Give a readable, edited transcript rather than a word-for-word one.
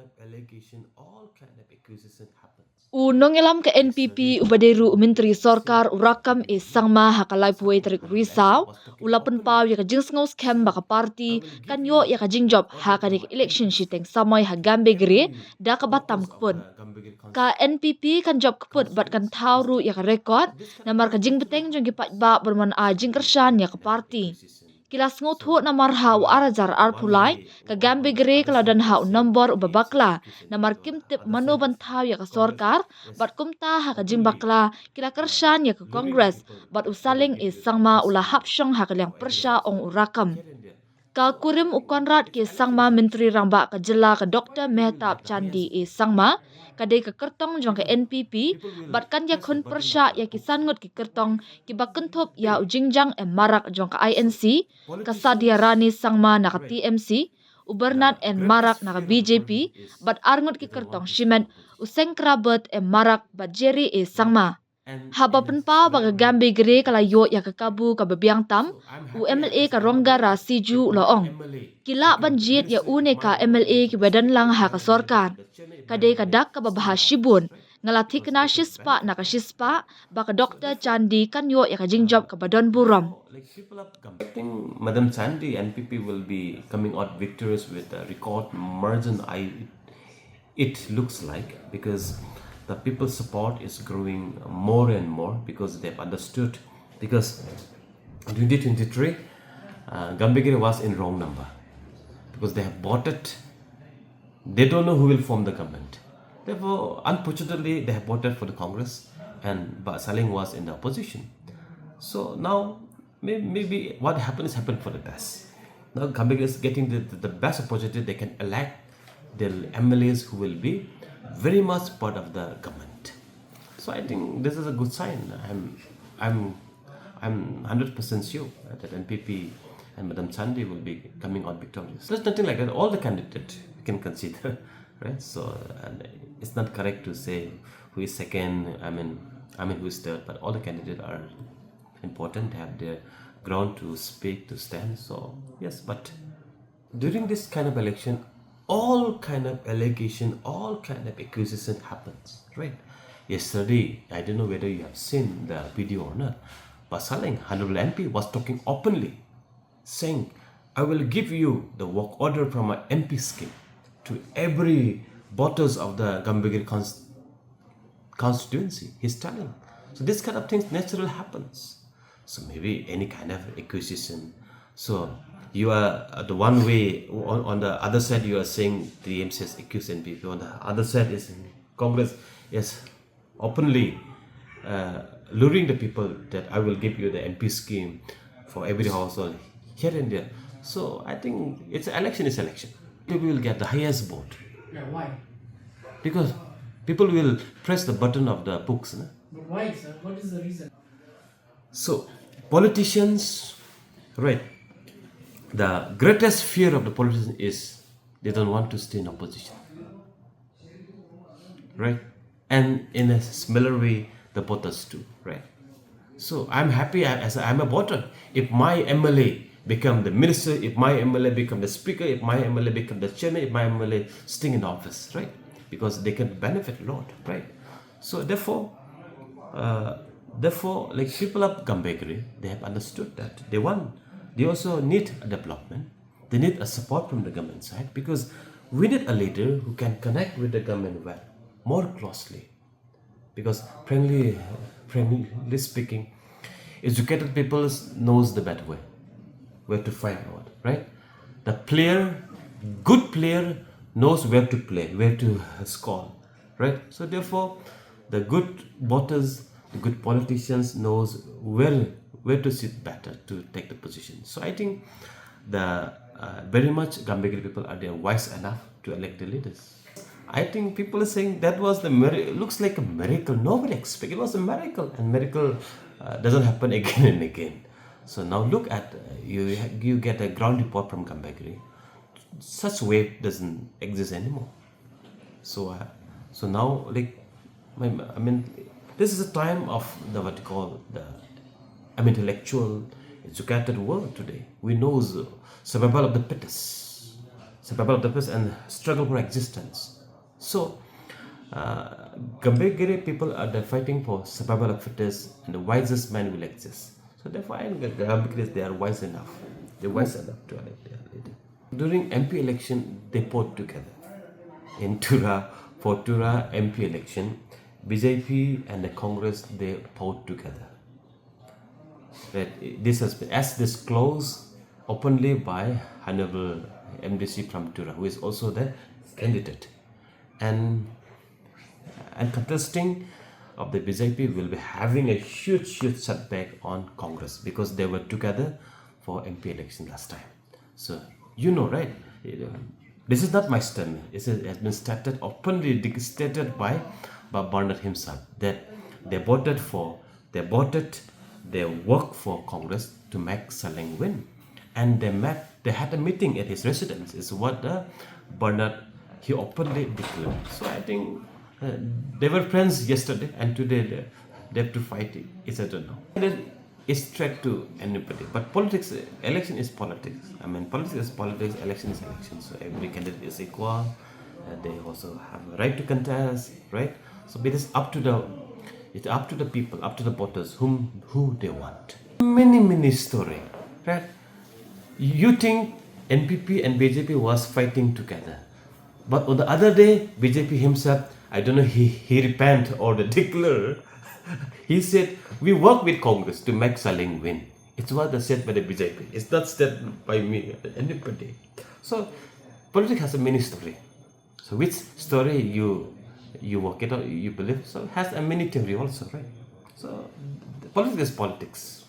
of allegation, all kind of accusation happens. Nongelam ke NPP ubaderu Myntri Sorkar urakam sangma hakalai puai tarik risau ulapan pau ya kajing sngau skhem baka party kanyo ya kajing job hakanik election shiteng samoy ha Gambegre da ka batam kput ka NPP kan job kput bat kan tauru ya ka record namar kajing beteng jong gipat ba berman a jing kershan ya ka party kilas ngotho namar hau arajar arpulai ka Gambegre kalau dan hau nombor ubabakla namar kim tip mano bantau ya ka sorkar bat kumta ha ka jimbakla kila kershan ya ka kongres bat usaling sangma ula hapsyong ha kalyang persya ong urakam ka kurim ukonrat ke sangma menteri ramba ka jela ka Dr. Mehtab Chandi sangma kadai ka kertong jong ka NPP bat kan ya khun persya ya kisangot ki kertong ki bakentop ya ujingjang marak jong ka INC ka Sadia Rani sangma na ka TMC Ubernat en marak na ka BJP bat arngot ki kertong shimen useng krabat marak bat Jerry sangma haba penpa baga Gambegre kala yo ya kakabu ka babiang tam MLA ka rongga ra Sngew loong kila banjit ya une ka MLA ki badan lang ha ka sorkar kadai ka dak ka babah shibun ngalati kena shispa na ka shispa baka Dr. Chandi kan yo ya ka jingjob ka badon buram. I think Madam Chandi NPP will be coming out victorious with a record margin. It looks like, because the people's support is growing more and more because they've understood. Because 2023, Gambegre was in wrong number because they have bought it. They don't know who will form the government. Therefore, unfortunately, they have voted for the Congress, and Saling was in the opposition. So now, maybe what happened for the best. Now, Gambegre is getting the best opportunity. They can elect their MLAs who will be very much part of the government. So I think this is a good sign. I'm 100% sure that NPP and Madam Chandi will be coming out victorious. There's nothing like that. All the candidates we can consider, right? So and it's not correct to say who is second. I mean who is third. But all the candidates are important. They have their ground to speak, to stand. So yes, but during this kind of election, all kind of allegation, all kind of accusation happens, right? Yesterday, I don't know whether you have seen the video or not, but Saling, Honorable MP, was talking openly, saying, I will give you the work order from my MP scheme to every voters of the Gambegre constituency. He's telling. So this kind of things naturally happens. So maybe any kind of accusation. So you are the one way on the other side you are saying the TMC has accused NPP, on the other side is Congress is openly luring the people that I will give you the MP scheme for every household here and there. So I think election is election. People will get the highest vote. Yeah, why? Because people will press the button of the books. No? But why, sir? What is the reason? So politicians, right? The greatest fear of the politicians is they don't want to stay in opposition, right? And in a similar way, the voters too, right? So I'm happy as I'm a voter. If my MLA become the minister, if my MLA become the speaker, if my MLA become the chairman, if my MLA staying in office, right? Because they can benefit a lot, right? So therefore, like people of Gambegre, they have understood that they also need a development. They need a support from the government side, because we need a leader who can connect with the government well, more closely. Because frankly speaking, educated people knows the better way, where to find out, right? Good player knows where to play, where to score, right? So therefore, the good voters, the good politicians knows where to sit better to take the position. So I think the very much Gambegre people are there wise enough to elect the leaders. I think people are saying that was the miracle. It looks like a miracle. Nobody expected it was a miracle, and miracle doesn't happen again and again. So now look at you get a ground report from Gambegre. Such wave doesn't exist anymore. So now, like, I mean, this is a time of the what you call the intellectual, educated world today. We know survival of the fittest and struggle for existence. So, Gambegre people are they're fighting for survival of fittest, and the wisest man will exist. So they find Gambegre they are wise enough. They're wise enough to elect their leader. During MP election, they fought together. In Tura, for Tura MP election, BJP and the Congress they fought together. That this has been as disclosed openly by Honorable MDC from Tura, who is also the candidate, and contesting of the BJP will be having a huge setback on Congress because they were together for MP election last time. So you know, right? This is not my statement. It has been stated openly, stated by Bernard himself that they voted, they worked for Congress to make Saleng win, and they had a meeting at his residence. Is what Bernard he openly declared. So I think they were friends yesterday, and today they have to fight each other now. And it's threat to anybody. But politics, election is politics. I mean, politics is politics, election is election. So every candidate is equal. They also have a right to contest, right? So it is up to the people, up to the voters, who they want. Many story, right? You think NPP and BJP was fighting together, but on the other day, BJP himself, I don't know, he repent or the declare. He said, we work with Congress to make Saleng win. It's what they said by the BJP. It's not said by me, anybody. So, politics has a mini story. So, which story you work it out, you believe, so it has a mini theory also, right? So, politics is politics.